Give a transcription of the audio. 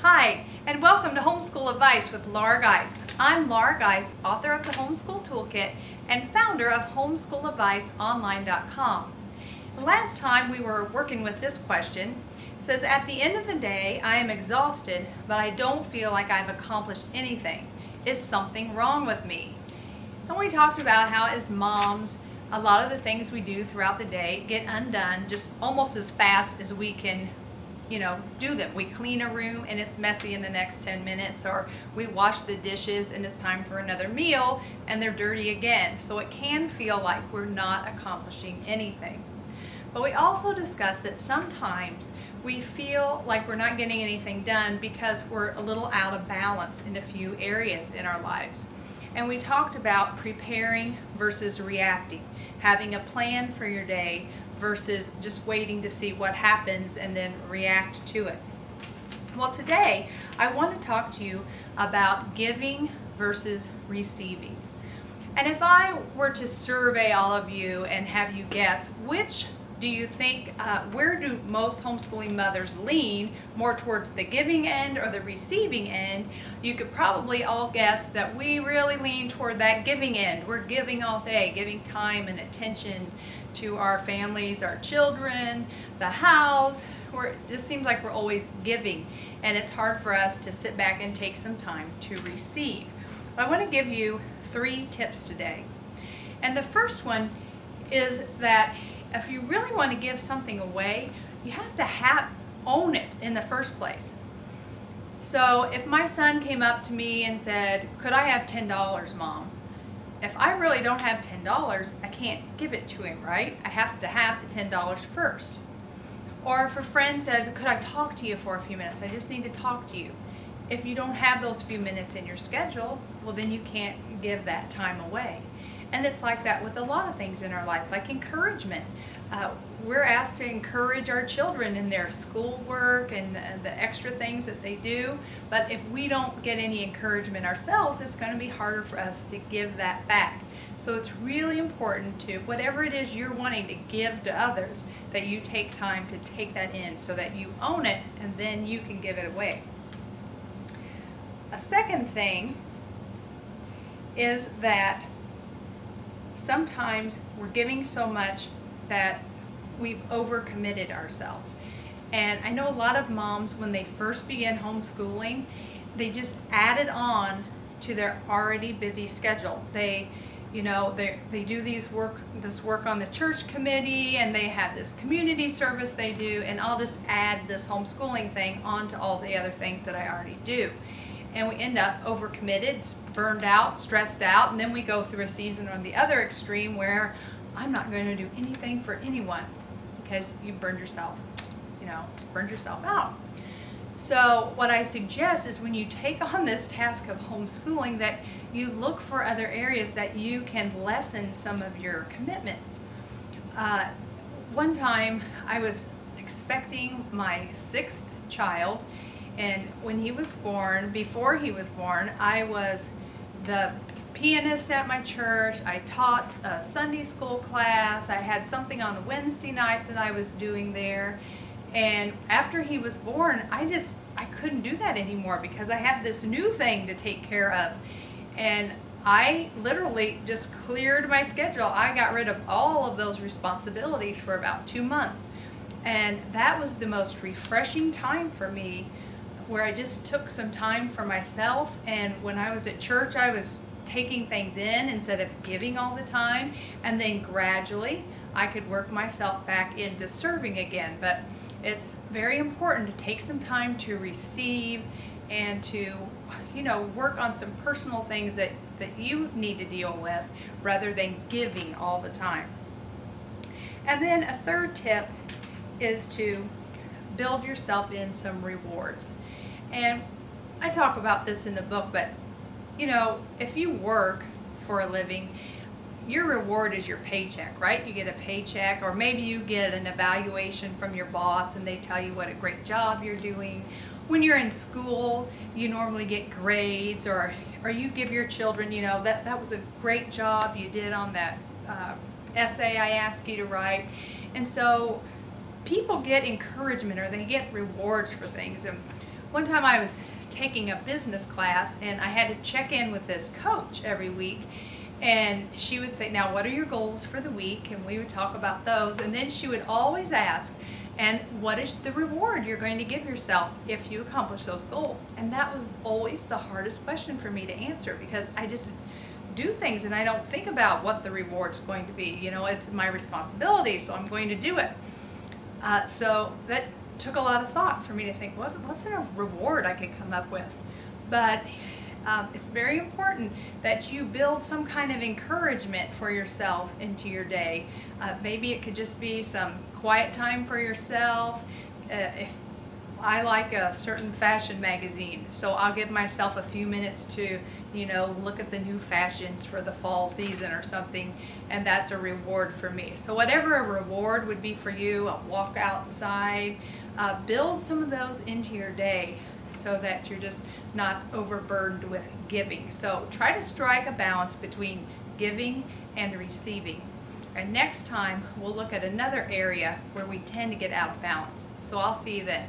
Hi, and welcome to Homeschool Advice with Laura Geis. I'm Laura Geis, author of the Homeschool Toolkit and founder of HomeschoolAdviceOnline.com. The last time we were working with this question, it says, at the end of the day, I am exhausted, but I don't feel like I've accomplished anything. Is something wrong with me? And we talked about how as moms, a lot of the things we do throughout the day get undone just almost as fast as we can do them. We clean a room and it's messy in the next 10 minutes, or we wash the dishes and it's time for another meal and they're dirty again. So it can feel like we're not accomplishing anything. But we also discussed that sometimes we feel like we're not getting anything done because we're a little out of balance in a few areas in our lives. And we talked about preparing versus reacting, having a plan for your day versus just waiting to see what happens and then react to it. Well, today I want to talk to you about giving versus receiving. And if I were to survey all of you and have you guess, which do you think, where do most homeschooling mothers lean, more towards the giving end or the receiving end? You could probably all guess that we really lean toward that giving end. We're giving all day, giving time and attention to our families, our children, the house. It just seems like we're always giving, and it's hard for us to sit back and take some time to receive. I want to give you 3 tips today. And the first one is that if you really want to give something away, you have to own it in the first place. So if my son came up to me and said, could I have $10, Mom? If I really don't have $10, I can't give it to him, right? I have to have the $10 first. Or if a friend says, could I talk to you for a few minutes? I just need to talk to you. If you don't have those few minutes in your schedule, well, then you can't give that time away. And it's like that with a lot of things in our life, like encouragement. We're asked to encourage our children in their schoolwork and the extra things that they do. But if we don't get any encouragement ourselves, it's going to be harder for us to give that back. So it's really important to, whatever it is you're wanting to give to others, that you take time to take that in so that you own it and then you can give it away. A second thing is that sometimes we're giving so much that we've overcommitted ourselves. And I know a lot of moms, when they first begin homeschooling, they just added on to their already busy schedule. They do this work on the church committee, and they have this community service they do, and I'll just add this homeschooling thing onto all the other things that I already do. And we end up overcommitted, burned out, stressed out, and then we go through a season on the other extreme where I'm not going to do anything for anyone because you burned yourself out. So what I suggest is when you take on this task of homeschooling, that you look for other areas that you can lessen some of your commitments. One time I was expecting my 6th child, and when he was born, before he was born, I was the pianist at my church. I taught a Sunday school class. I had something on a Wednesday night that I was doing there. And after he was born, I couldn't do that anymore because I have this new thing to take care of. And I literally just cleared my schedule. I got rid of all of those responsibilities for about 2 months. And that was the most refreshing time for me, where I just took some time for myself. And when I was at church, I was taking things in instead of giving all the time, and then gradually I could work myself back into serving again. But it's very important to take some time to receive and to work on some personal things that you need to deal with rather than giving all the time. And then a third tip is to build yourself in some rewards. And I talk about this in the book, but if you work for a living, your reward is your paycheck, right? You get a paycheck, or maybe you get an evaluation from your boss and they tell you what a great job you're doing. When you're in school, you normally get grades, or you give your children, that was a great job you did on that essay I asked you to write. And so people get encouragement, or they get rewards for things. And One time I was taking a business class and I had to check in with this coach every week, and she would say, now what are your goals for the week? And we would talk about those, and then she would always ask, and what is the reward you're going to give yourself if you accomplish those goals? And that was always the hardest question for me to answer, because I just do things and I don't think about what the reward's going to be. You know, it's my responsibility, so I'm going to do it. So that took a lot of thought for me to think, what's a reward I could come up with? But it's very important that you build some kind of encouragement for yourself into your day. Maybe it could just be some quiet time for yourself. If I like a certain fashion magazine, so I'll give myself a few minutes to, you know, look at the new fashions for the fall season or something, and that's a reward for me. So whatever a reward would be for you, a walk outside, build some of those into your day so that you're just not overburdened with giving. So try to strike a balance between giving and receiving. And next time we'll look at another area where we tend to get out of balance. So I'll see you then.